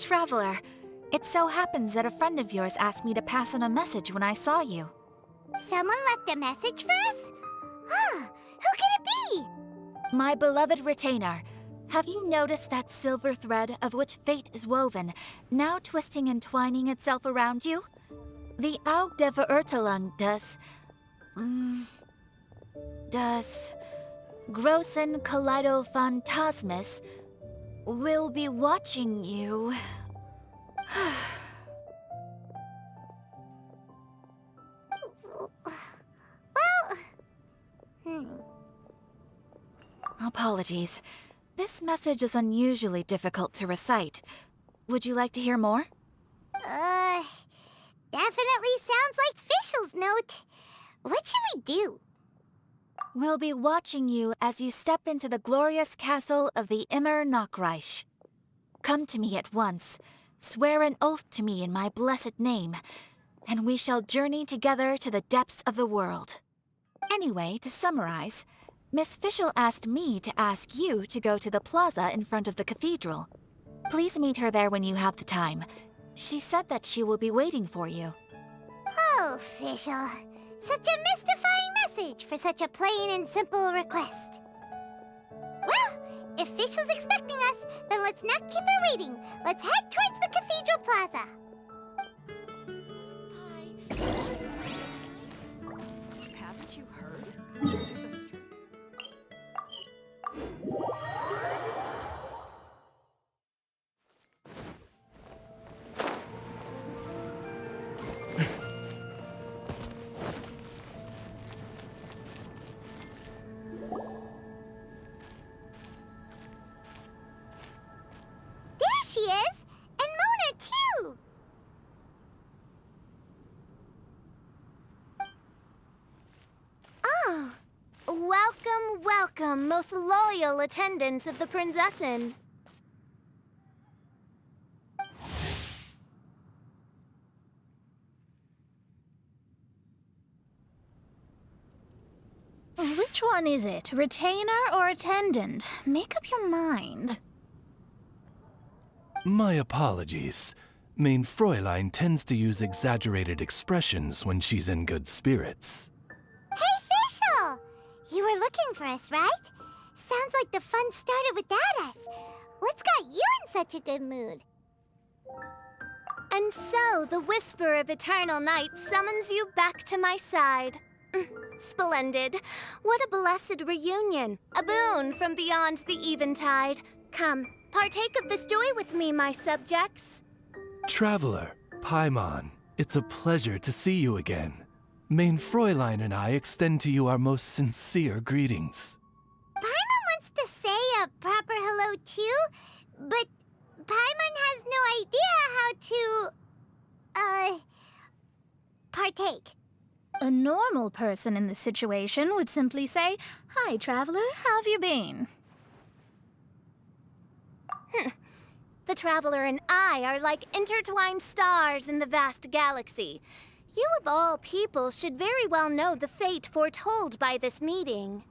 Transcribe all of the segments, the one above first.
Traveler. It so happens that a friend of yours asked me to pass on a message when I saw you. Someone left a message for us? Huh, who could it be? My beloved retainer, have you noticed that silver thread of which fate is woven, now twisting and twining itself around you? The Aug de Verurtelung does Grossen Kaleido Phantasmus will be watching you. Apologies. This message is unusually difficult to recite. Would you like to hear more? Definitely sounds like Fischl's note. What should we do? We'll be watching you as you step into the glorious castle of the Immer Nachreich. Come to me at once, swear an oath to me in my blessed name, and we shall journey together to the depths of the world. Anyway, to summarize, Miss Fischl asked me to ask you to go to the plaza in front of the cathedral. Please meet her there when you have the time. She said that she will be waiting for you. Oh, Fischl. Such a mystifying message for such a plain and simple request. Well, if Fischl's expecting us, then let's not keep her waiting. Let's head towards the cathedral plaza. Haven't you heard? There's a She is! And Mona, too! Oh, welcome, welcome, most loyal attendants of the Prinzessin. Which one is it, retainer or attendant? Make up your mind. My apologies. Mein Fräulein tends to use exaggerated expressions when she's in good spirits. Hey, Fischl! You were looking for us, right? Sounds like the fun started without us. What's got you in such a good mood? And so, the whisper of eternal night summons you back to my side. Splendid. What a blessed reunion. A boon from beyond the eventide. Come, partake of this joy with me, my subjects. Traveler, Paimon, it's a pleasure to see you again. Mein Fräulein and I extend to you our most sincere greetings. Paimon wants to say a proper hello too, but Paimon has no idea how to, partake. A normal person in this situation would simply say, "Hi, traveler, how have you been?" The traveler and I are like intertwined stars in the vast galaxy. You of all people should very well know the fate foretold by this meeting.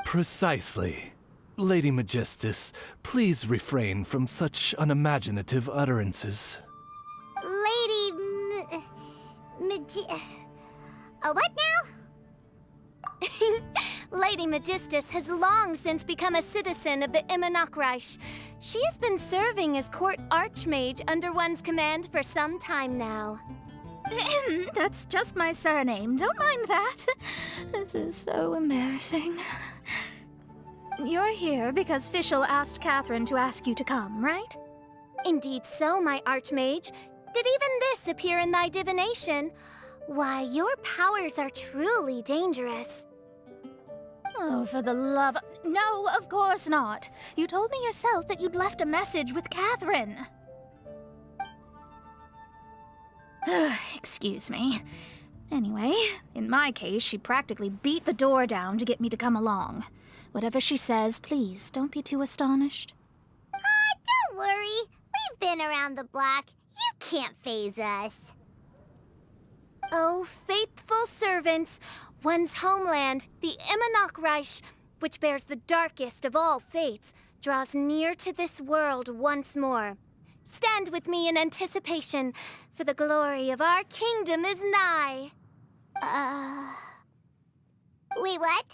Precisely. Lady Magistus, please refrain from such unimaginative utterances. What now? Lady Magistus has long since become a citizen of the Immer Nachreich. She has been serving as court archmage under one's command for some time now. That's just my surname. Don't mind that. This is so embarrassing. You're here because Fischl asked Catherine to ask you to come, right? Indeed so, my archmage. Did even this appear in thy divination? Why, your powers are truly dangerous. Oh, for the love... No, of course not. You told me yourself that you'd left a message with Catherine. Excuse me. Anyway, in my case, she practically beat the door down to get me to come along. Whatever she says, please, don't be too astonished. Don't worry. We've been around the block. You can't faze us. Oh, faithful servants, one's homeland, the Immer Nachreich, which bears the darkest of all fates, draws near to this world once more. stand with me in anticipation, for the glory of our kingdom is nigh. Wait, what?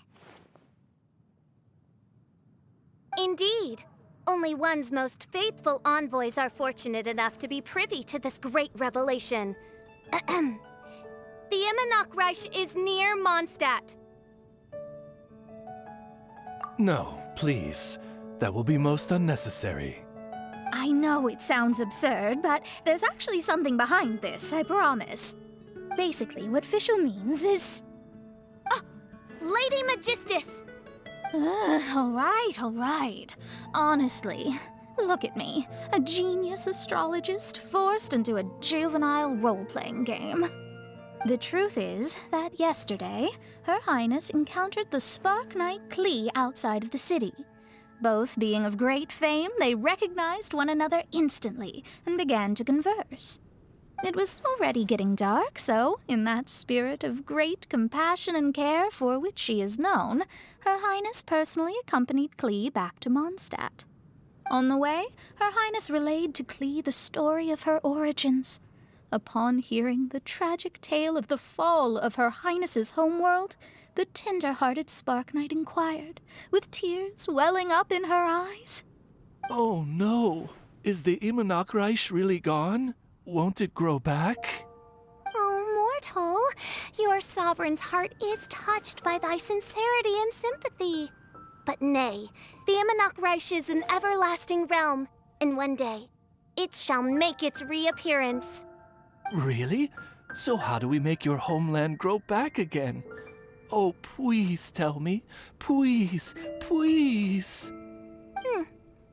Indeed. Only one's most faithful envoys are fortunate enough to be privy to this great revelation. The Immernoch is near Mondstadt. No, please. That will be most unnecessary. I know it sounds absurd, but there's actually something behind this, I promise. Basically, what Fischl means is... Lady Magistus! All right. Honestly, look at me. A genius astrologist forced into a juvenile role-playing game. The truth is that yesterday, Her Highness encountered the Spark Knight Klee outside of the city. Both being of great fame, they recognized one another instantly and began to converse. It was already getting dark, so, in that spirit of great compassion and care for which she is known, Her Highness personally accompanied Klee back to Mondstadt. On the way, Her Highness relayed to Klee the story of her origins. Upon hearing the tragic tale of the fall of Her Highness's homeworld, the tender-hearted Spark Knight inquired, with tears welling up in her eyes. Oh no! Is the Immernoch really gone? Won't it grow back? Oh, mortal, your sovereign's heart is touched by thy sincerity and sympathy. But nay, the Immernoch is an everlasting realm, and one day, it shall make its reappearance. Really? So how do we make your homeland grow back again? Oh, please tell me. Please.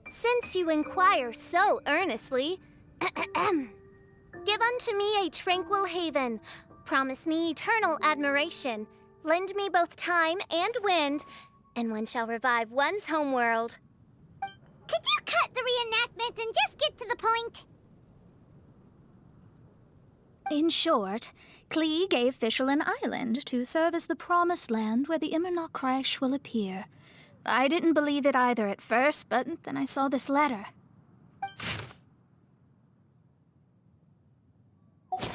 Since you inquire so earnestly, give unto me a tranquil haven, promise me eternal admiration, lend me both time and wind, and one shall revive one's homeworld. Could you cut the reenactment and just get to the point? In short, Klee gave Fischl an island to serve as the promised land where the Immernoch will appear. I didn't believe it either at first, but then I saw this letter.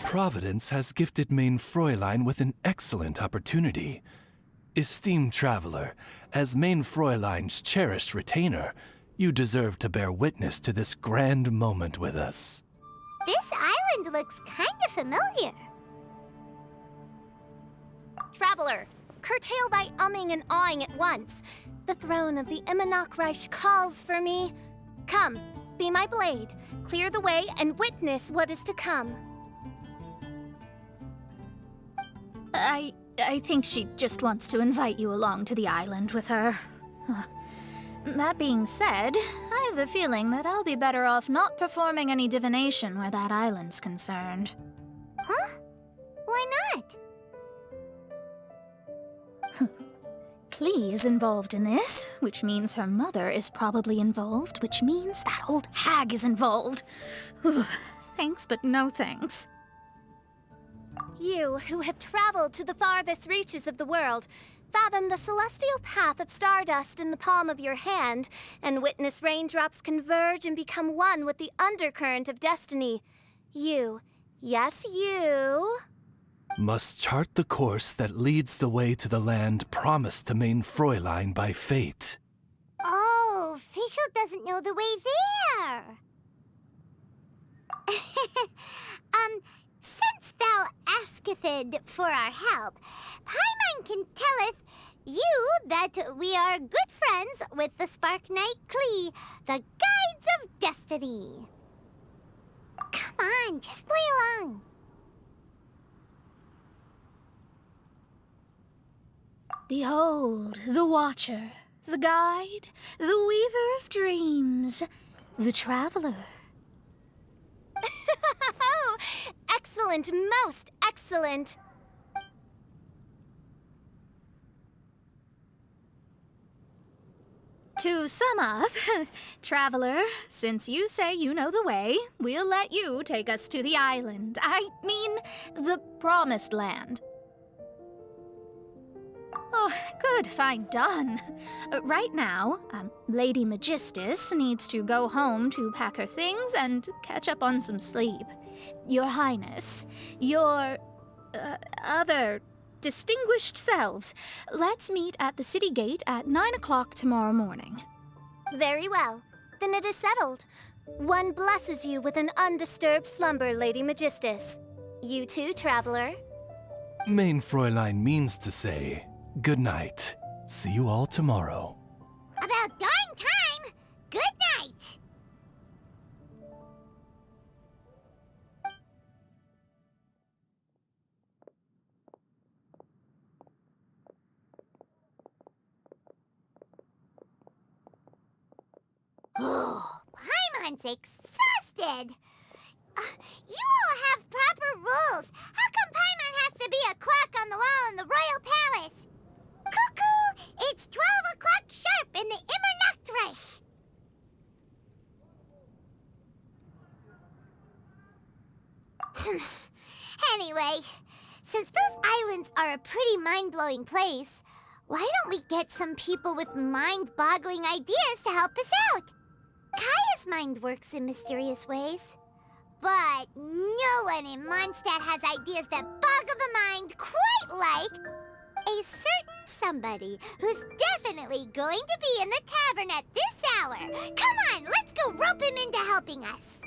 Providence has gifted Main Fräulein with an excellent opportunity. Esteemed traveler, as Main Fräulein's cherished retainer, you deserve to bear witness to this grand moment with us. This island looks kinda familiar. Traveler, curtail thy umming and awing at once. The throne of the Immernoch calls for me. Come, be my blade, clear the way, and witness what is to come. I think she just wants to invite you along to the island with her. That being said, I have a feeling that I'll be better off not performing any divination where that island's concerned. Huh? Why not? Klee is involved in this, which means her mother is probably involved, which means that old hag is involved. Thanks, but no thanks. You, who have traveled to the farthest reaches of the world, fathom the celestial path of stardust in the palm of your hand, and witness raindrops converge and become one with the undercurrent of destiny. You, yes, you... must chart the course that leads the way to the land promised to Main Fräulein by fate. Oh, Fischl doesn't know the way there. Since thou asketh for our help, Paimon can telleth you that we are good friends with the Spark Knight Klee, the Guides of Destiny. Come on, just play along. Behold, the Watcher, the Guide, the Weaver of Dreams, the Traveler. Excellent, most excellent. To sum up, Traveler, since you say you know the way, we'll let you take us to the island. I mean, the Promised Land. Oh, Good, fine, done. Right now, Lady Magistus needs to go home to pack her things and catch up on some sleep. Your Highness, your other distinguished selves, let's meet at the city gate at 9 o'clock tomorrow morning. Very well. Then it is settled. One blesses you with an undisturbed slumber, Lady Magistus. You too, traveler. Main Fräulein means to say, good night. See you all tomorrow. About darn time! Good night! Oh, Paimon's exhausted! You all have proper rules. How come Paimon has to be a clock on the wall in the royal palace? Cuckoo! It's 12 o'clock sharp in the Immernachtreich. Anyway, since those islands are a pretty mind-blowing place, why don't we get some people with mind-boggling ideas to help us out? Kaya's mind works in mysterious ways. But no one in Mondstadt has ideas that boggle the mind quite like a certain somebody who's definitely going to be in the tavern at this hour. Come on, let's go rope him into helping us.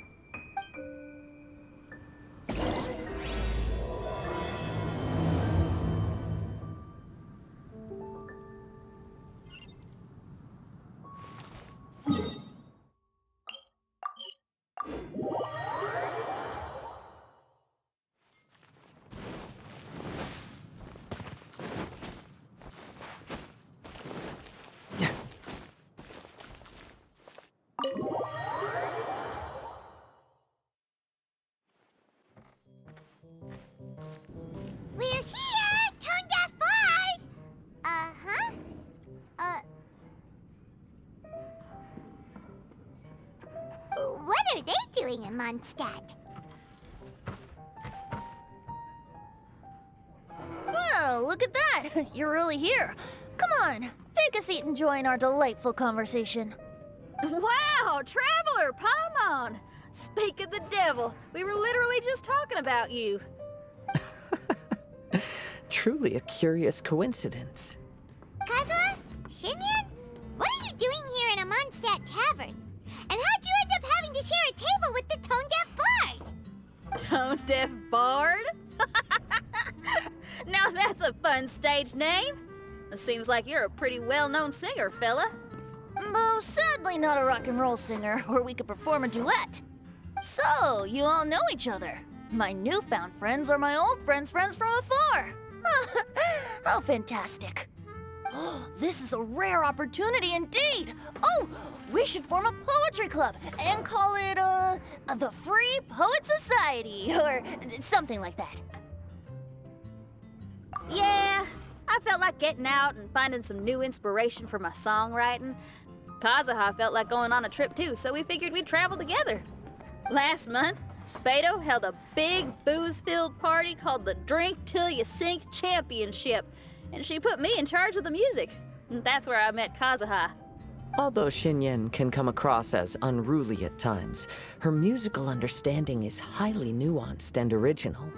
We're here, tone-deaf bard! Uh-huh. What are they doing in Mondstadt? Well, look at that! You're really here. Come on, take a seat and join our delightful conversation. Wow, Traveler, Paimon! Speak of the devil, we were literally just talking about you. Truly a curious coincidence. Kazuha? Shinyan? What are you doing here in a Mondstadt tavern? And how'd you end up having to share a table with the tone-deaf bard? Tone-deaf bard? Now that's a fun stage name. It seems like you're a pretty well-known singer, fella. Though sadly not a rock and roll singer, or we could perform a duet. So, you all know each other. My newfound friends are my old friends' friends from afar. How fantastic. This is a rare opportunity indeed. Oh, we should form a poetry club and call it, the Free Poet Society, or something like that. Yeah, I felt like getting out and finding some new inspiration for my songwriting. Kazuha felt like going on a trip too, so we figured we'd travel together. Last month, Beto held a big booze-filled party called the Drink Till You Sink Championship, and she put me in charge of the music. And that's where I met Kazuha. Although Shinyen can come across as unruly at times, her musical understanding is highly nuanced and original.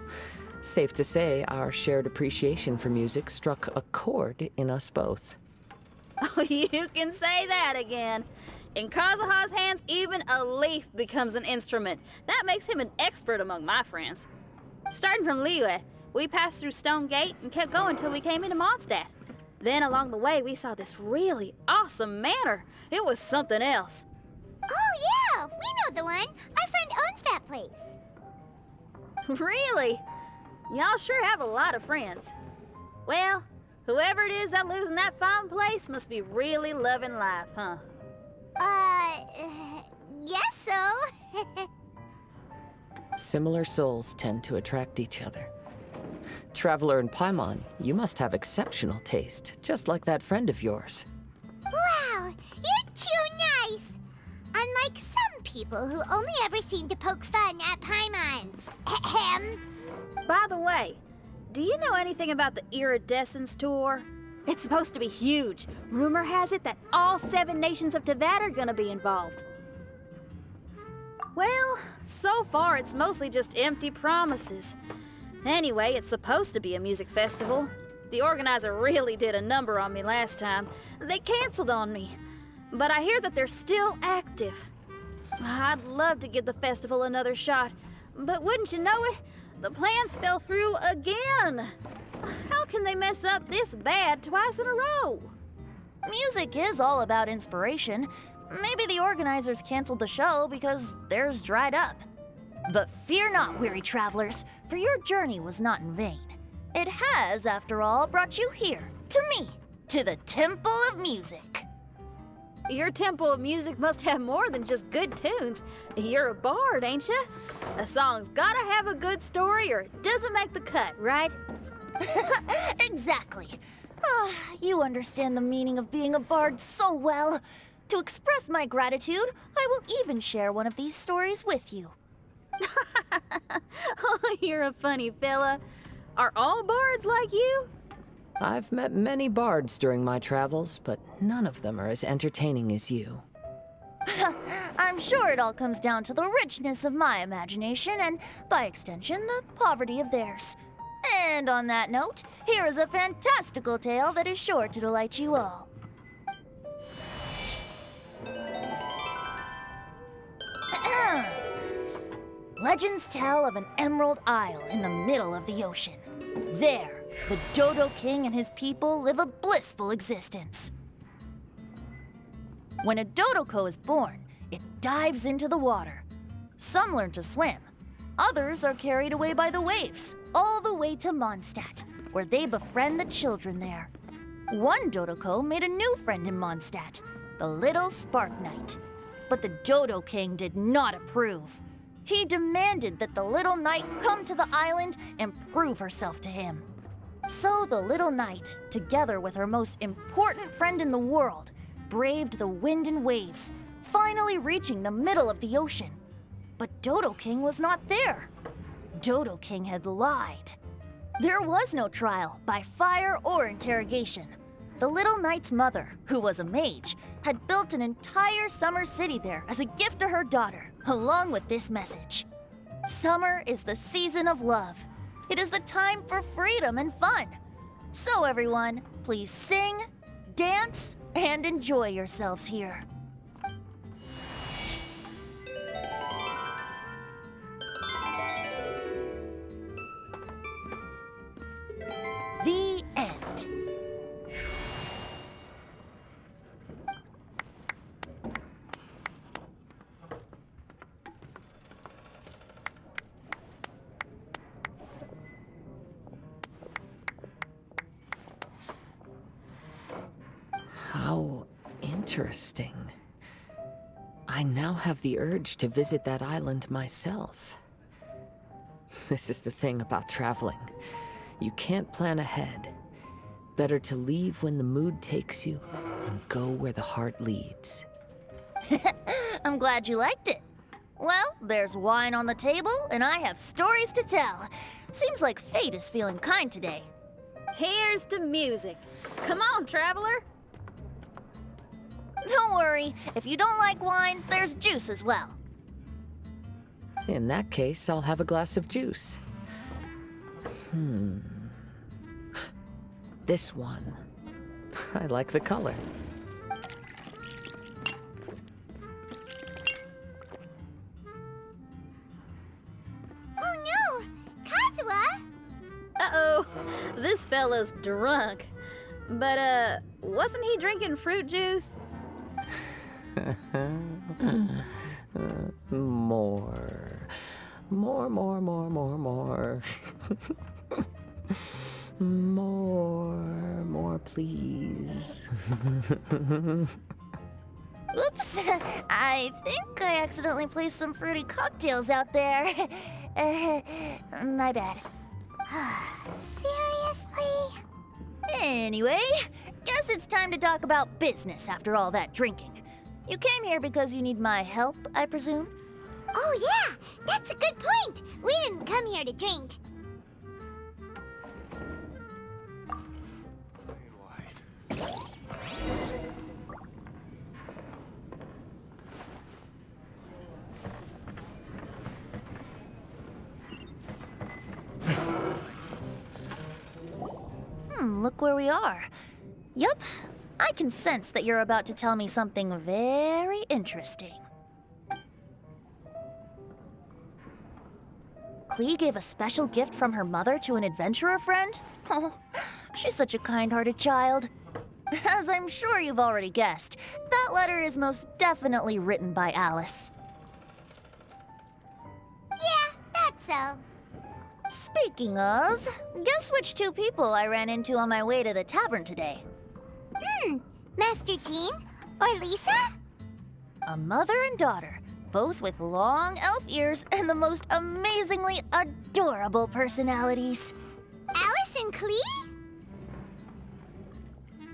Safe to say, our shared appreciation for music struck a chord in us both. Oh, you can say that again. In Kazuha's hands, even a leaf becomes an instrument. That makes him an expert among my friends. Starting from Liyue, we passed through Stone Gate and kept going till we came into Mondstadt. Then along the way, we saw this really awesome manor. It was something else. Oh yeah, we know the one. Our friend owns that place. Really? Y'all sure have a lot of friends. Well, whoever it is that lives in that fine place must be really loving life, huh? Guess so. Similar souls tend to attract each other. Traveler and Paimon, you must have exceptional taste, just like that friend of yours. Wow, you're too nice. Unlike some people who only ever seem to poke fun at Paimon. Ahem. By the way, do you know anything about the Iridescence Tour? It's supposed to be huge. Rumor has it that all 7 nations of Tevat are gonna be involved. Well, so far it's mostly just empty promises. Anyway, it's supposed to be a music festival. The organizer really did a number on me last time. They canceled on me. But I hear that they're still active. I'd love to give the festival another shot, but wouldn't you know it, the plans fell through again. How can they mess up this bad twice in a row? Music is all about inspiration. Maybe the organizers canceled the show because theirs dried up. But fear not, weary travelers, for your journey was not in vain. It has, after all, brought you here, to me, to the Temple of Music. Your Temple of Music must have more than just good tunes. You're a bard, ain't ya? A song's gotta have a good story or it doesn't make the cut, right? Exactly. You understand the meaning of being a bard so well. To express my gratitude, I will even share one of these stories with you. Oh, you're a funny fella. Are all bards like you? I've met many bards during my travels, but none of them are as entertaining as you. I'm sure it all comes down to the richness of my imagination and, by extension, the poverty of theirs. And on that note, here is a fantastical tale that is sure to delight you all. Legends tell of an emerald isle in the middle of the ocean. There, the Dodo King and his people live a blissful existence. When a Dodoko is born, it dives into the water. Some learn to swim. Others are carried away by the waves, all the way to Mondstadt, where they befriend the children there. One Dodoko made a new friend in Mondstadt, the little Spark Knight. But the Dodo King did not approve. He demanded that the little knight come to the island and prove herself to him. So the little knight, together with her most important friend in the world, braved the wind and waves, finally reaching the middle of the ocean. But Dodo King was not there. Dodo King had lied. There was no trial by fire or interrogation. The little knight's mother, who was a mage, had built an entire summer city there as a gift to her daughter, along with this message. Summer is the season of love. It is the time for freedom and fun. So everyone, please sing, dance, and enjoy yourselves here. The end. How interesting. I now have the urge to visit that island myself. This is the thing about traveling. You can't plan ahead. Better to leave when the mood takes you and go where the heart leads. I'm glad you liked it. Well, there's wine on the table, and I have stories to tell. Seems like fate is feeling kind today. Here's to music. Come on, traveler. Don't worry, if you don't like wine, there's juice as well. In that case, I'll have a glass of juice. This one. I like the color. Oh no! Kazuha! Uh-oh, this fella's drunk. But, wasn't he drinking fruit juice? More. More, please. Oops, I think I accidentally placed some fruity cocktails out there. My bad. Seriously? Anyway, guess it's time to talk about business after all that drinking. You came here because you need my help, I presume? Oh yeah, that's a good point. We didn't come here to drink. look where we are. Yup, I can sense that you're about to tell me something very interesting. Klee gave a special gift from her mother to an adventurer friend? Oh, she's such a kind-hearted child. As I'm sure you've already guessed, that letter is most definitely written by Alice. Yeah, that's so. Speaking of, guess which two people I ran into on my way to the tavern today? Master Jean? Or Lisa? A mother and daughter, both with long elf ears and the most amazingly adorable personalities. Alice and Klee?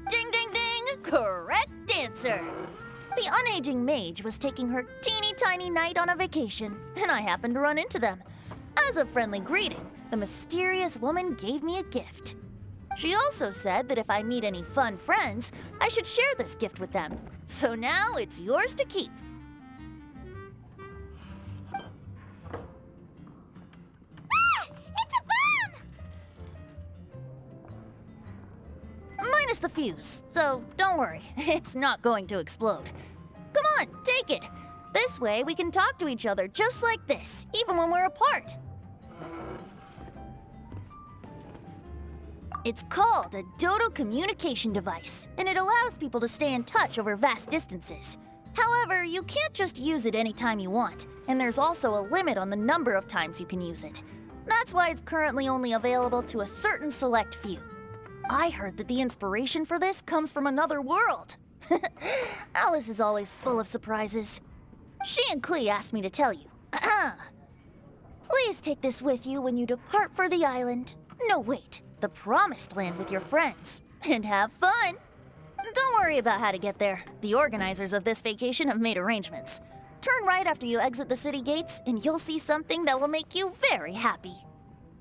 Ding, ding, ding! Correct answer! The unaging mage was taking her teeny tiny knight on a vacation, and I happened to run into them. As a friendly greeting, the mysterious woman gave me a gift. She also said that if I meet any fun friends, I should share this gift with them. So now it's yours to keep. Ah! It's a bomb! Minus the fuse, so don't worry, it's not going to explode. Come on, take it. This way we can talk to each other just like this, even when we're apart. It's called a Dodo communication device, and it allows people to stay in touch over vast distances. However, you can't just use it anytime you want, and there's also a limit on the number of times you can use it. That's why it's currently only available to a certain select few. I heard that the inspiration for this comes from another world. Alice is always full of surprises. She and Klee asked me to tell you. Please take this with you when you depart for the island. No, wait, the Promised Land with your friends. And have fun. Don't worry about how to get there. The organizers of this vacation have made arrangements. Turn right after you exit the city gates, and you'll see something that will make you very happy.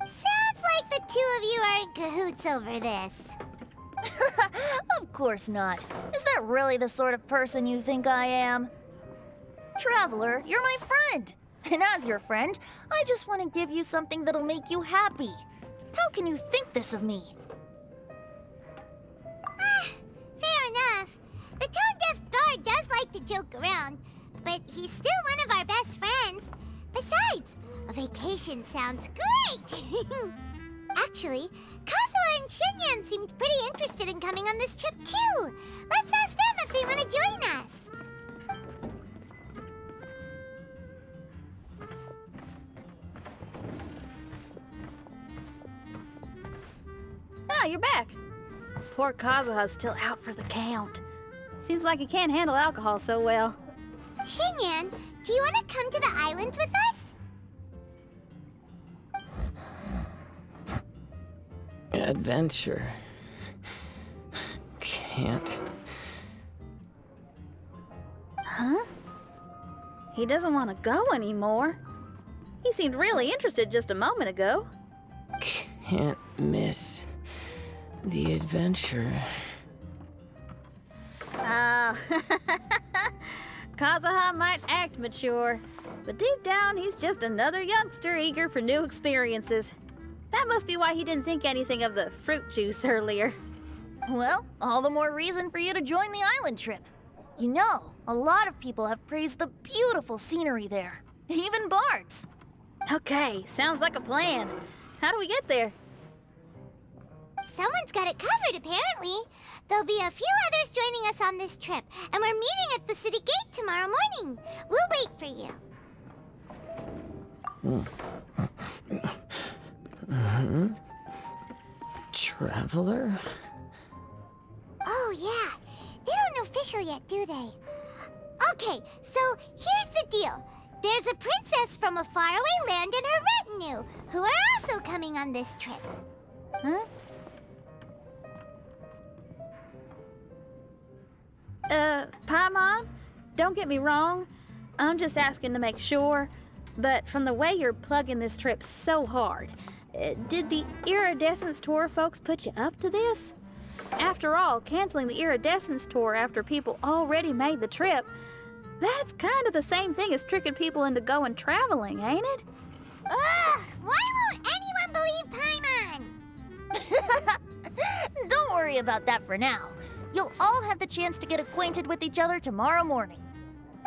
Sounds like the two of you are in cahoots over this. Of course not. Is that really the sort of person you think I am? Traveler, you're my friend. And as your friend, I just want to give you something that'll make you happy. How can you think this of me? Fair enough. The tone-deaf guard does like to joke around, but he's still one of our best friends. Besides, a vacation sounds great! Actually, Kazuha and Shinyan seemed pretty interested in coming on this trip too. Let's ask them if they want to join us. Ah, you're back. Poor Kazuha's still out for the count. Seems like he can't handle alcohol so well. Shinyan, do you want to come to the islands with us? Adventure. Can't. Huh? He doesn't want to go anymore. He seemed really interested just a moment ago. Can't miss the adventure. Kazuha might act mature, but deep down he's just another youngster eager for new experiences. That must be why he didn't think anything of the fruit juice earlier. Well, all the more reason for you to join the island trip. You know, a lot of people have praised the beautiful scenery there. Even bards. Okay, sounds like a plan. How do we get there? Someone's got it covered, apparently. There'll be a few others joining us on this trip, and we're meeting at the city gate tomorrow morning. We'll wait for you. Traveler? Oh, yeah. They don't official yet, do they? Okay, so here's the deal. There's a princess from a faraway land and her retinue, who are also coming on this trip. Huh? Paimon, don't get me wrong. I'm just asking to make sure. But from the way you're plugging this trip so hard, did the Iridescence Tour folks put you up to this? After all, canceling the Iridescence Tour after people already made the trip, that's kind of the same thing as tricking people into going traveling, ain't it? Ugh! Why won't anyone believe Paimon? Don't worry worry about that for now. You'll all have the chance to get acquainted with each other tomorrow morning.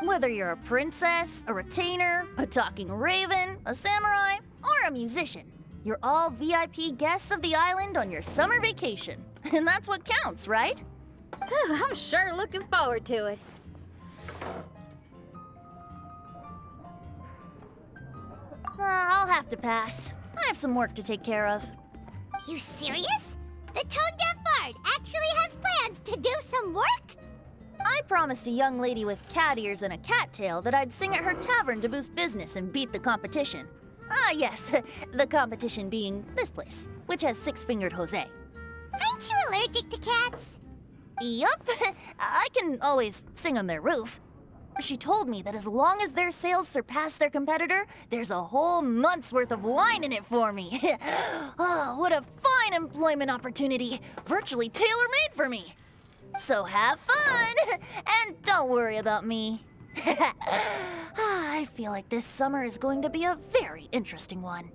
Whether you're a princess, a retainer, a talking raven, a samurai, or a musician, you're all VIP guests of the island on your summer vacation. And that's what counts, right? I'm sure looking forward to it. I'll have to pass. I have some work to take care of. You serious? The tone-deaf bard actually has plans to do some work? I promised a young lady with cat ears and a cattail that I'd sing at her tavern to boost business and beat the competition. Ah, yes, the competition being this place, which has six-fingered Jose. Aren't you allergic to cats? Yup, I can always sing on their roof. She told me that as long as their sales surpass their competitor, there's a whole month's worth of wine in it for me. Oh, what a fine employment opportunity, virtually tailor-made for me. So have fun, and don't worry about me. I feel like this summer is going to be a very interesting one.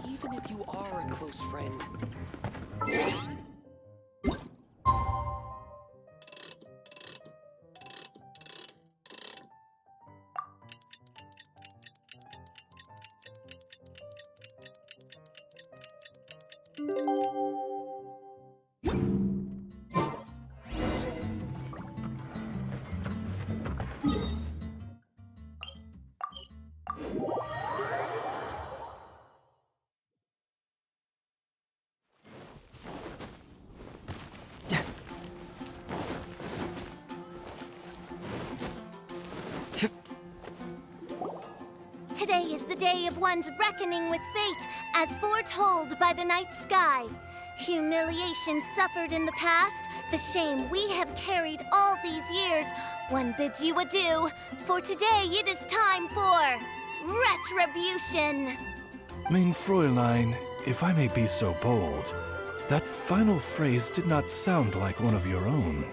Even if you are a close friend, Today is the day of one's reckoning with fate, as foretold by the night sky. Humiliation suffered in the past, the shame we have carried all these years. One bids you adieu, for today it is time for retribution. Mein Fräulein, if I may be so bold, that final phrase did not sound like one of your own.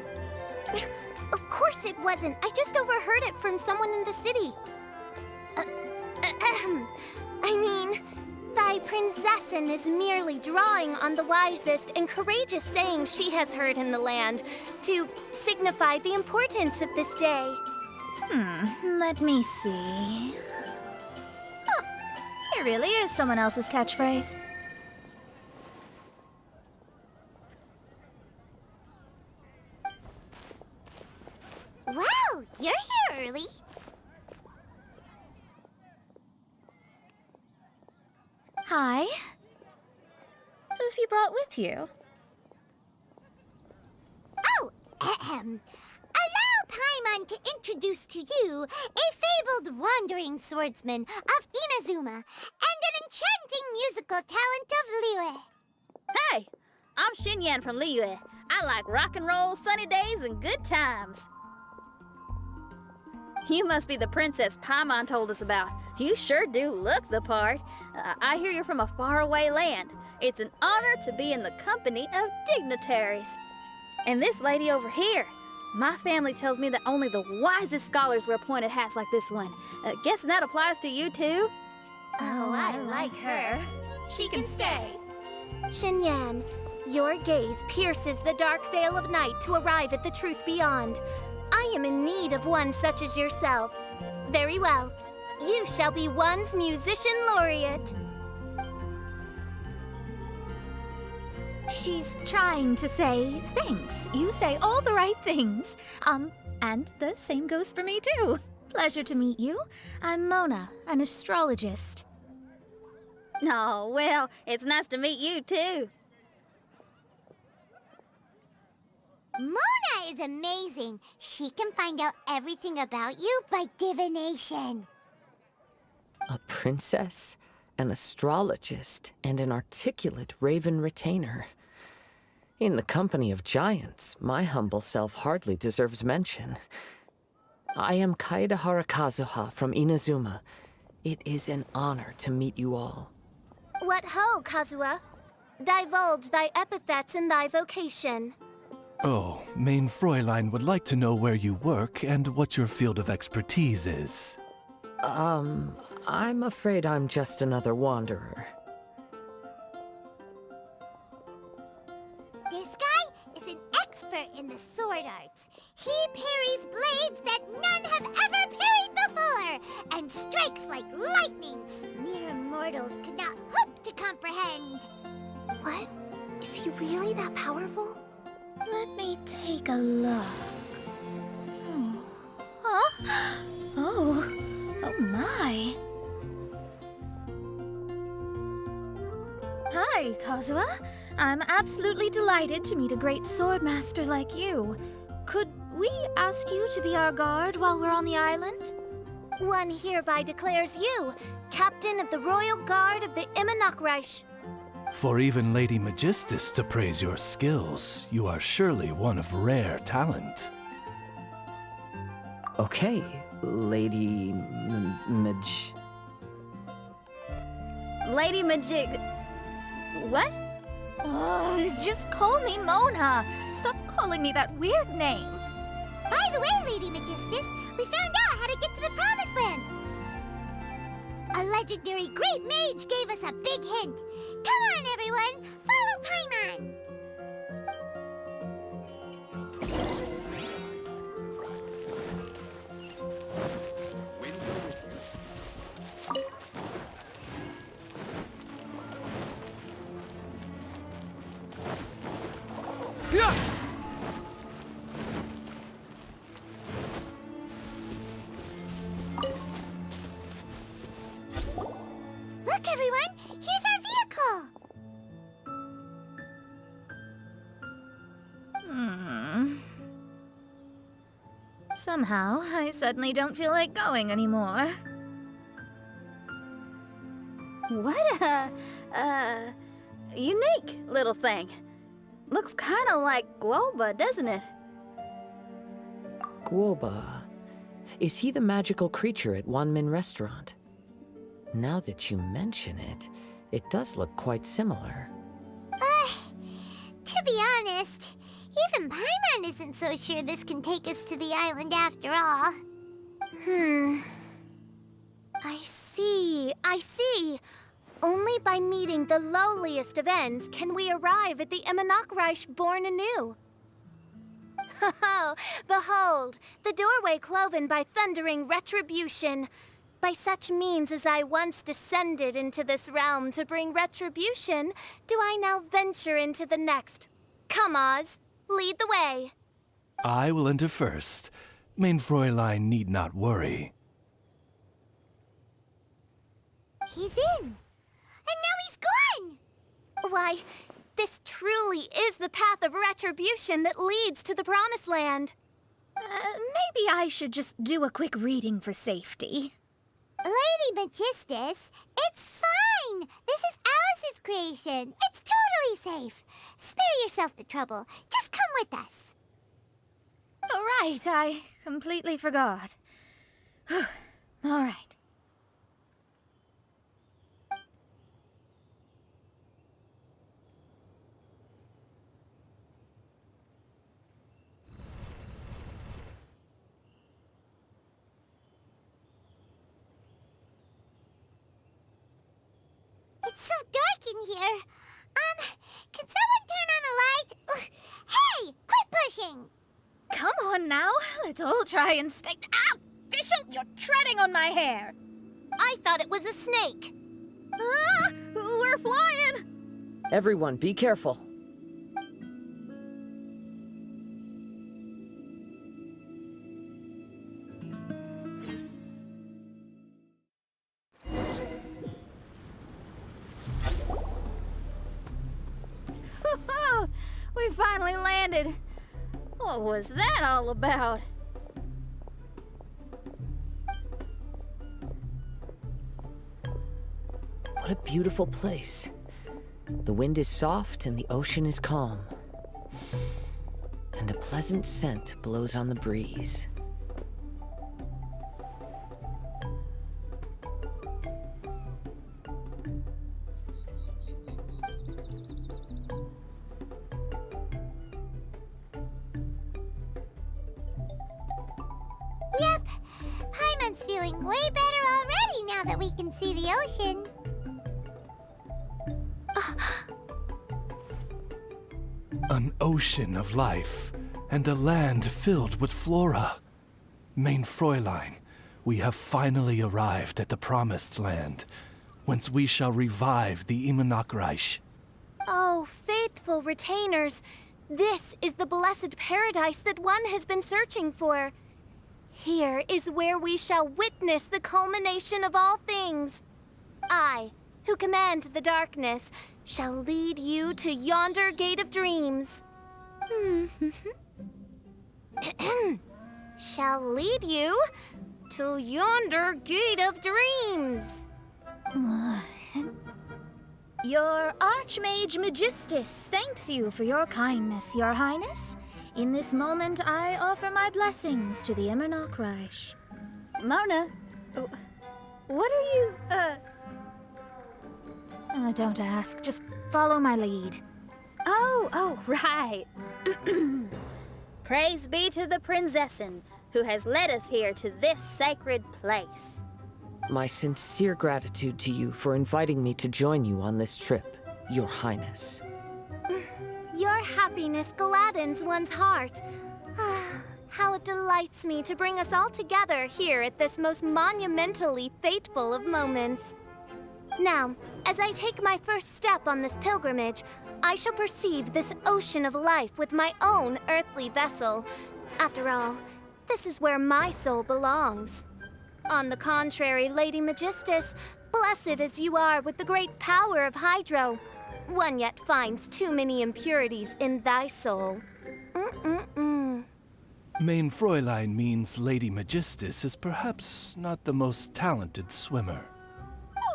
Of course it wasn't. I just overheard it from someone in the city. I mean, thy princessin is merely drawing on the wisest and courageous sayings she has heard in the land to signify the importance of this day. Let me see. Huh, it really is someone else's catchphrase. Wow, you're here early. Hi. Who have you brought with you? Oh, allow Paimon to introduce to you a fabled wandering swordsman of Inazuma and an enchanting musical talent of Liyue. Hey, I'm Xinyan from Liyue. I like rock and roll, sunny days, and good times. You must be the princess Paimon told us about. You sure do look the part. I hear you're from a faraway land. It's an honor to be in the company of dignitaries. And this lady over here, my family tells me that only the wisest scholars wear pointed hats like this one. Guessing that applies to you too? Oh, I like her. She can stay. Xinyan, your gaze pierces the dark veil of night to arrive at the truth beyond. I am in need of one such as yourself. Very well. You shall be one's musician laureate. She's trying to say thanks. You say all the right things. And the same goes for me too. Pleasure to meet you. I'm Mona, an astrologist. Oh, well, it's nice to meet you too. Mona is amazing. She can find out everything about you by divination. a princess, an astrologist, and an articulate raven retainer. In the company of giants, my humble self hardly deserves mention. I am Kaeda Harakazuha from Inazuma. It is an honor to meet you all. What ho, Kazuha? Divulge thy epithets and thy vocation. Oh, Mein Fräulein would like to know where you work and what your field of expertise is. I'm afraid I'm just another wanderer. This guy is an expert in the sword arts. He parries blades that none have ever parried before, and strikes like lightning mere mortals could not hope to comprehend. What? Is he really that powerful? Let me take a look. Oh. Huh? Oh my. Hi, Kazuha. I'm absolutely delighted to meet a great swordmaster like you. Could we ask you to be our guard while we're on the island? One hereby declares you Captain of the Royal Guard of the Immernachtreich. For even Lady Magistus to praise your skills, you are surely one of rare talent. Okay, Lady Lady Magic. What? Oh, just call me Mona. Stop calling me that weird name. By the way, Lady Magistus, we found out how to get to the Promised Land. A legendary great mage gave us a big hint. Come on, everyone, follow Paimon. Look, everyone! Here's our vehicle! Somehow, I suddenly don't feel like going anymore. What a unique little thing. Looks kind of like Guoba, doesn't it? Guoba. Is he the magical creature at Wanmin Restaurant? Now that you mention it, it does look quite similar. To be honest, even Paimon isn't so sure this can take us to the island after all. I see. Only by meeting the lowliest of ends can we arrive at the Immernachtreich born anew. Ho, behold, the doorway cloven by thundering retribution. By such means as I once descended into this realm to bring retribution, do I now venture into the next. Come, Oz, lead the way. I will enter first. Main Fräulein need not worry. He's in. And now he's gone! Why, this truly is the path of retribution that leads to the Promised Land. Maybe I should just do a quick reading for safety. Lady Magistus, it's fine! This is Alice's creation. It's totally safe. Spare yourself the trouble. Just come with us. All right, I completely forgot. All right. It's so dark in here. Can someone turn on a light? Ugh. Hey, quit pushing! Come on now, let's all try and stay. Ow! Fischl, you're treading on my hair! I thought it was a snake. Ah, we're flying! Everyone, be careful. We finally landed. What was that all about? What a beautiful place. The wind is soft and the ocean is calm. And a pleasant scent blows on the breeze. Yep, Paimon's feeling way better already now that we can see the ocean. An ocean of life, and a land filled with flora. Mein Fräulein, we have finally arrived at the Promised Land, whence we shall revive the Immernachtreich. Oh, faithful retainers, this is the blessed paradise that one has been searching for. Here is where we shall witness the culmination of all things. I, who command the darkness, shall lead you to yonder gate of dreams. Shall lead you to yonder gate of dreams. Your Archmage Magistus thanks you for your kindness, Your Highness. In this moment, I offer my blessings to the Immernachtreich. Mona, what are you, Don't ask, just follow my lead. Oh, right. Praise be to the Prinzessin, who has led us here to this sacred place. My sincere gratitude to you for inviting me to join you on this trip, Your Highness. Your happiness gladdens one's heart. How it delights me to bring us all together here at this most monumentally fateful of moments. Now, as I take my first step on this pilgrimage, I shall perceive this ocean of life with my own earthly vessel. After all, this is where my soul belongs. On the contrary, Lady Magistus, blessed as you are with the great power of Hydro, one yet finds too many impurities in thy soul. Mein Fräulein means Lady Magistus is perhaps not the most talented swimmer.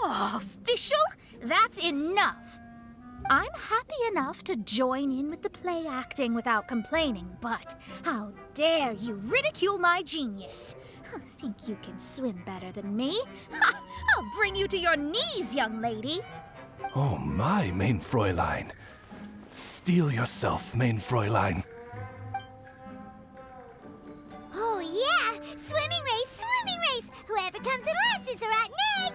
Oh, official? That's enough. I'm happy enough to join in with the play acting without complaining, but how dare you ridicule my genius? Think you can swim better than me? Ha! I'll bring you to your knees, young lady. Oh my, Mein Fräulein. Steel yourself, Mein Fräulein. Oh yeah! Swimming race! Whoever comes in last is a rotten egg!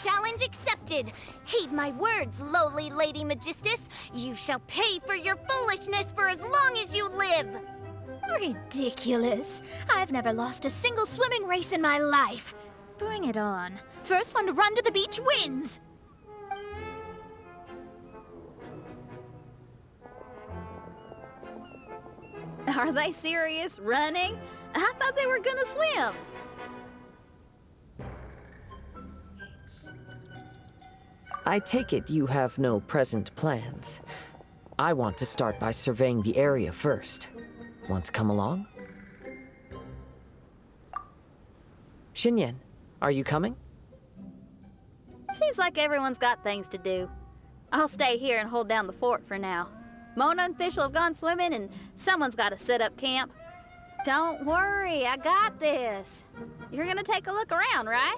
Challenge accepted. Heed my words, lowly Lady Magistus. You shall pay for your foolishness for as long as you live. Ridiculous. I've never lost a single swimming race in my life. Bring it on. First one to run to the beach wins. Are they serious? Running? I thought they were gonna swim. I take it you have no present plans. I want to start by surveying the area first. Want to come along? Xinyan, are you coming? Seems like everyone's got things to do. I'll stay here and hold down the fort for now. Mona and Fischl have gone swimming, and someone's got to set up camp. Don't worry, I got this. You're gonna take a look around, right?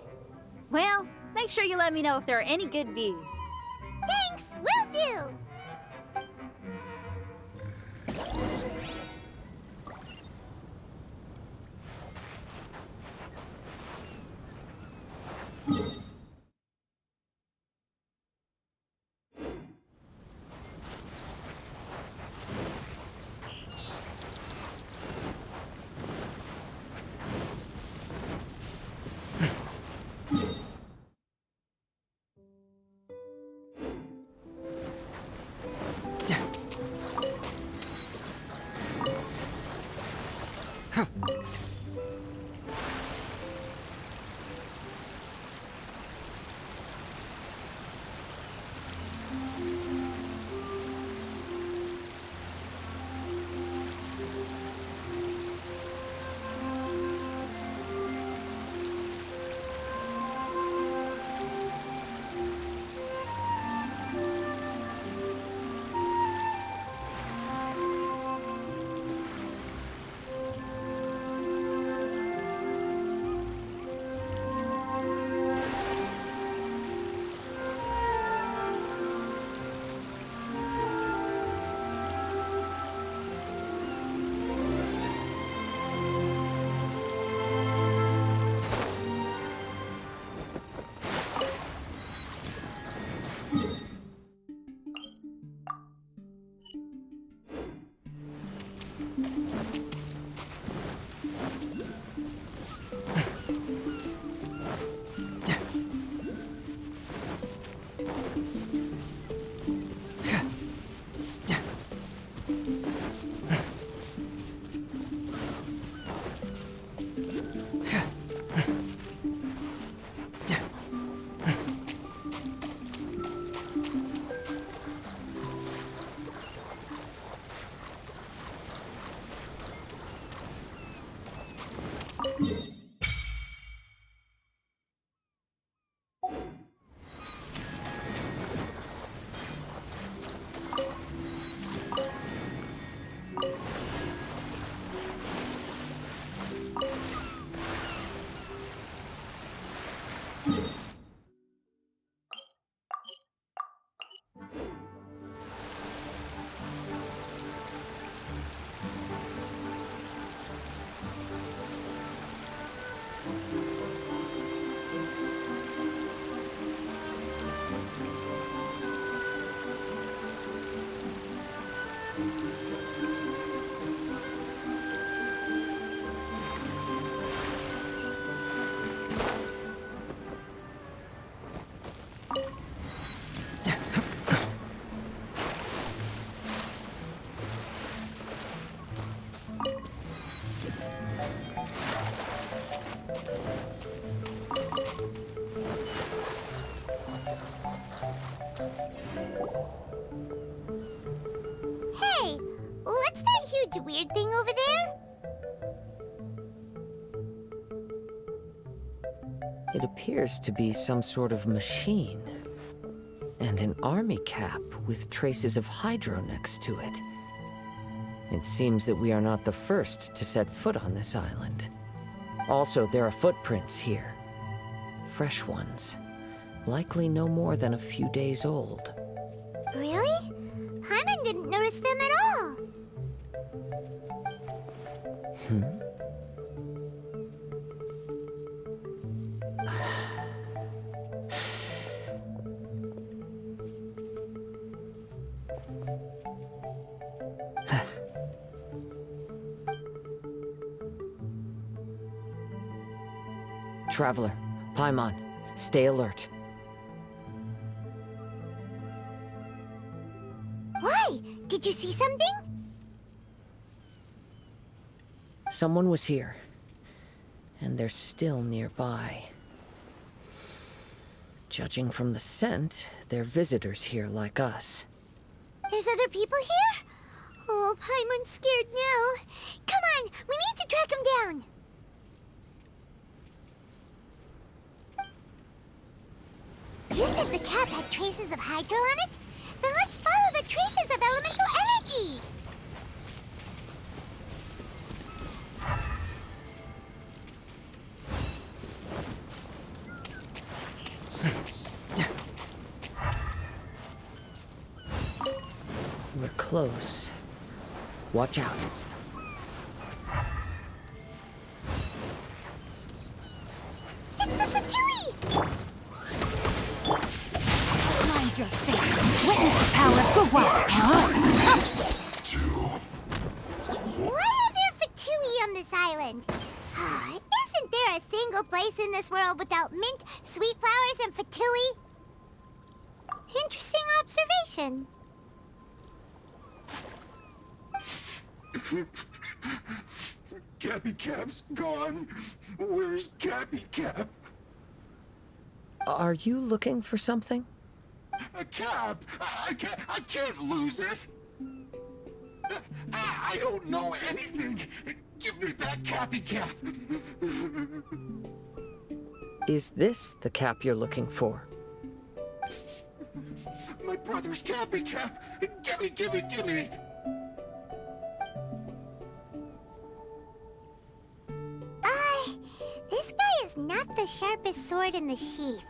Well, make sure you let me know if there are any good views. Thanks, will do! weird thing over there? It appears to be some sort of machine. And an army cap with traces of hydro next to it. It seems that we are not the first to set foot on this island. Also, there are footprints here. Fresh ones. Likely no more than a few days old. Really? Paimon didn't notice them at all. Traveler, Paimon, stay alert. Why? Did you see something? Someone was here, and they're still nearby. Judging from the scent, they're visitors here like us. There's other people here? Oh, Paimon's scared now. Come on, we need to track him down. You said the cap had traces of hydro on it? Then let's follow the traces of elemental energy! We're close. Watch out. It's the Fatui! Mind your fate. Witness the power of Gawar. Why are there Fatui on this island? Isn't there a single place in this world without mint, sweet flowers, and Fatui? Interesting observation. Cappy Cap's gone. Where's Cappy Cap? Are you looking for something? A cap! I can't lose it! I don't know anything! Give me back Cappy Cap! Is this the cap you're looking for? My brother's Cappy Cap! Gimme! This guy is not the sharpest sword in the sheath.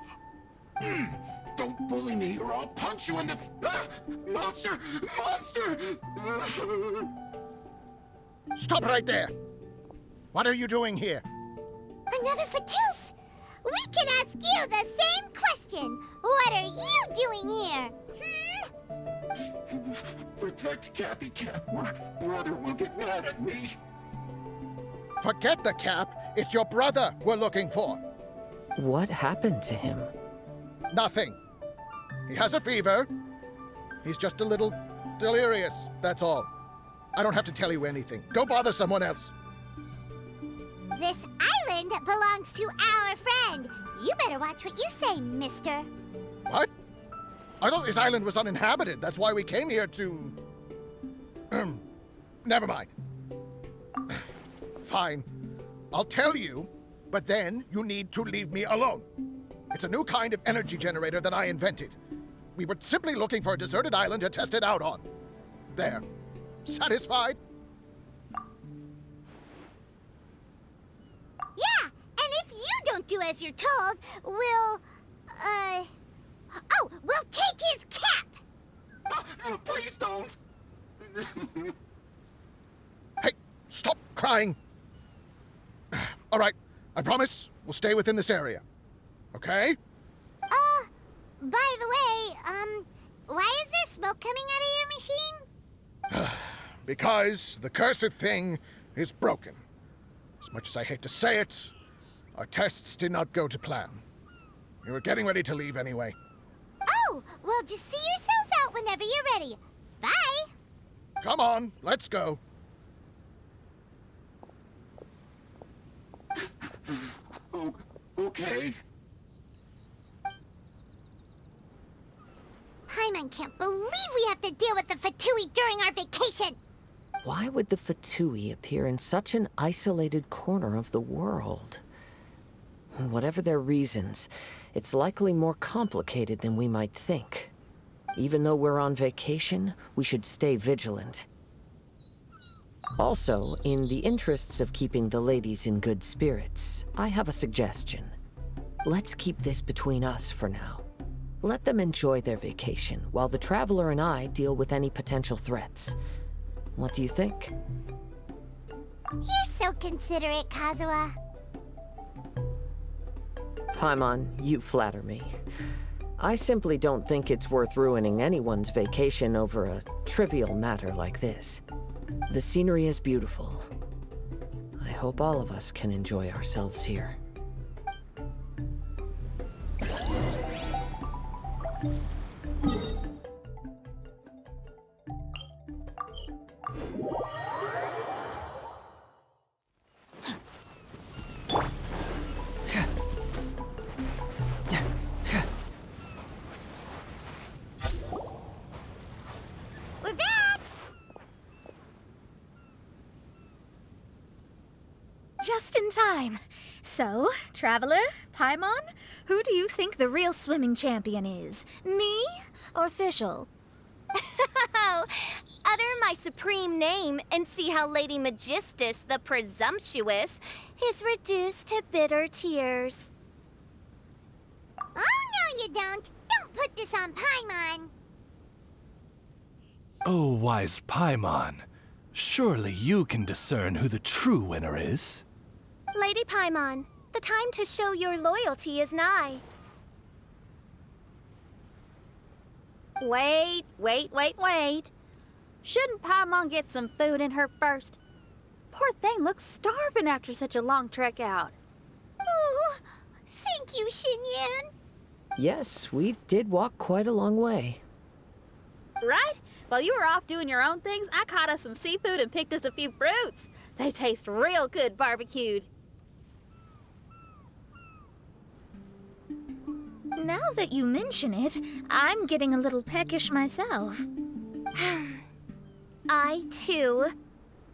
Don't bully me or I'll punch you in the... Monster! Stop right there! What are you doing here? Another Fatus! We can ask you the same question! What are you doing here? Protect Cappy Cap or brother will get mad at me. Forget the cap. It's your brother we're looking for. What happened to him? Nothing. He has a fever. He's just a little delirious, that's all. I don't have to tell you anything. Go bother someone else. This island belongs to our friend. You better watch what you say, mister. What? I thought this island was uninhabited. That's why we came here to... Never mind. Fine. I'll tell you, but then you need to leave me alone. It's a new kind of energy generator that I invented. We were simply looking for a deserted island to test it out on. There. Satisfied? Yeah, and if you don't do as you're told, we'll take his cap! Please don't! Hey, stop crying! All right, I promise we'll stay within this area. Okay? By the way, why is there smoke coming out of your machine? Because the cursed thing is broken. As much as I hate to say it, our tests did not go to plan. We were getting ready to leave anyway. Oh, well, just see yourselves out whenever you're ready. Bye! Come on, let's go. Okay. Paimon can't believe we have to deal with the Fatui during our vacation! Why would the Fatui appear in such an isolated corner of the world? Whatever their reasons, it's likely more complicated than we might think. Even though we're on vacation, we should stay vigilant. Also, in the interests of keeping the ladies in good spirits, I have a suggestion. Let's keep this between us for now. Let them enjoy their vacation, while the Traveler and I deal with any potential threats. What do you think? You're so considerate, Kazuha. Paimon, you flatter me. I simply don't think it's worth ruining anyone's vacation over a trivial matter like this. The scenery is beautiful. I hope all of us can enjoy ourselves here. We're back! Just in time. So, Traveler, Paimon, who do you think the real swimming champion is? Me or Fischl? Utter my supreme name and see how Lady Magistus, the presumptuous, is reduced to bitter tears. Oh, no, you don't. Don't put this on Paimon. Oh, wise Paimon. Surely you can discern who the true winner is. Lady Paimon, the time to show your loyalty is nigh. Wait. Shouldn't Paimon get some food in her first? Poor thing looks starving after such a long trek out. Oh, thank you, Xinyan. Yes, we did walk quite a long way. Right? While you were off doing your own things, I caught us some seafood and picked us a few fruits. They taste real good barbecued. Now that you mention it, I'm getting a little peckish myself. I, too.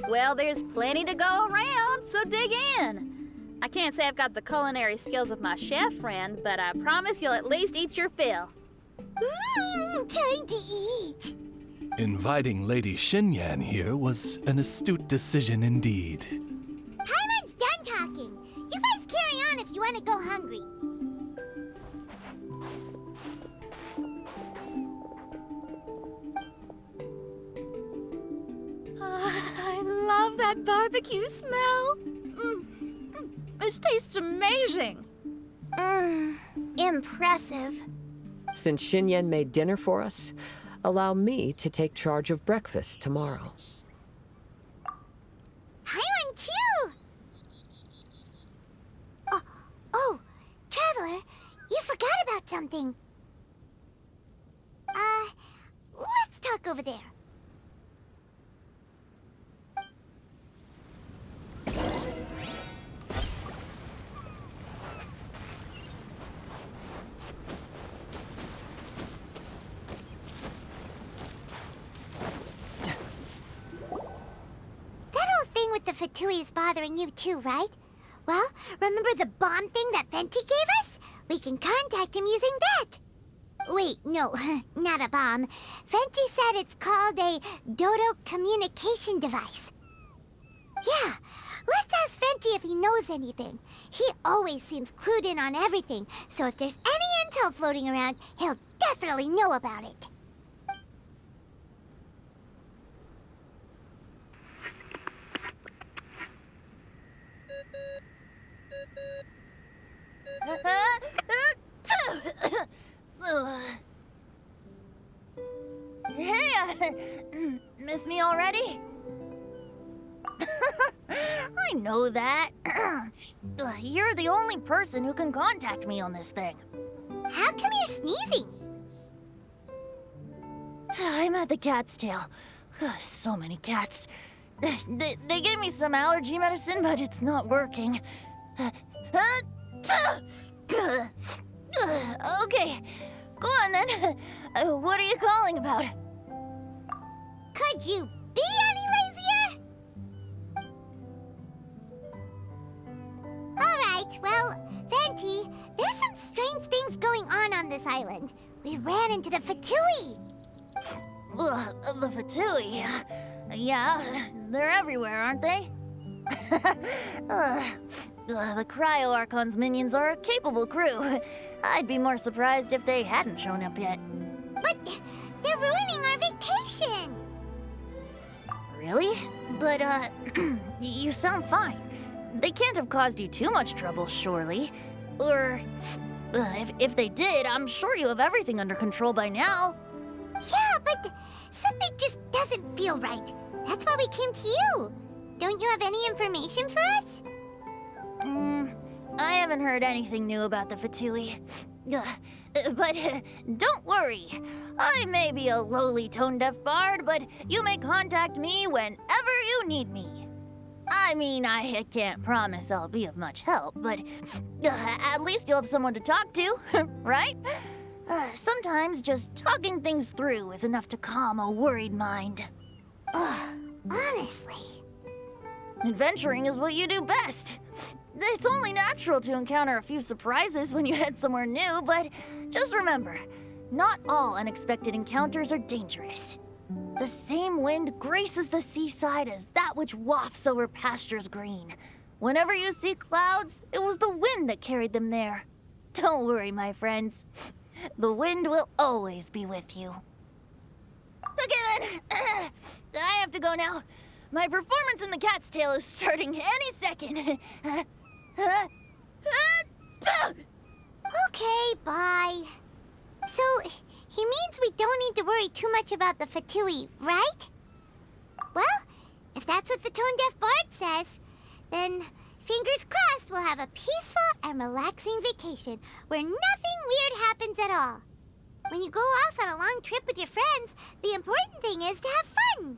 Well, there's plenty to go around, so dig in. I can't say I've got the culinary skills of my chef friend, but I promise you'll at least eat your fill. Time to eat. Inviting Lady Xinyan here was an astute decision indeed. Paimon's done talking. You guys carry on if you want to go hungry. I love that barbecue smell. This tastes amazing. Impressive. Since Xinyan made dinner for us, allow me to take charge of breakfast tomorrow. Paimon, too. Oh, Traveler, you forgot about something. Let's talk over there. The Fatui is bothering you too, right? Well, remember the bomb thing that Venti gave us? We can contact him using that. Wait, no, not a bomb. Venti said it's called a Dodo communication device. Yeah, let's ask Venti if he knows anything. He always seems clued in on everything, so if there's any intel floating around, he'll definitely know about it. Hey, miss me already? I know that. You're the only person who can contact me on this thing. How come you're sneezing? I'm at the cat's tail. So many cats. They gave me some allergy medicine, but it's not working. Okay, go on then. What are you calling about? Could you be any lazier? Right, well, Vanti, there's some strange things going on this island. We ran into the Fatui. The Fatui. Yeah, they're everywhere, aren't they? The Cryo Archon's minions are a capable crew. I'd be more surprised if they hadn't shown up yet. But they're ruining our vacation. Really? But, you sound fine. They can't have caused you too much trouble, surely. Or, if they did, I'm sure you have everything under control by now. Yeah, but something just doesn't feel right. That's why we came to you. Don't you have any information for us? I haven't heard anything new about the Fatui. But don't worry. I may be a lowly tone-deaf bard, but you may contact me whenever you need me. I mean, I can't promise I'll be of much help, but at least you'll have someone to talk to, right? Sometimes just talking things through is enough to calm a worried mind. Ugh, honestly. Adventuring is what you do best. It's only natural to encounter a few surprises when you head somewhere new, but just remember, not all unexpected encounters are dangerous. The same wind graces the seaside as that which wafts over pastures green. Whenever you see clouds, it was the wind that carried them there. Don't worry, my friends. The wind will always be with you. Okay then, I have to go now. My performance in the Cat's Tail is starting any second. Okay, bye. So, he means we don't need to worry too much about the Fatui, right? Well, if that's what the tone-deaf bard says, then fingers crossed we'll have a peaceful and relaxing vacation where nothing weird happens at all. When you go off on a long trip with your friends, the important thing is to have fun.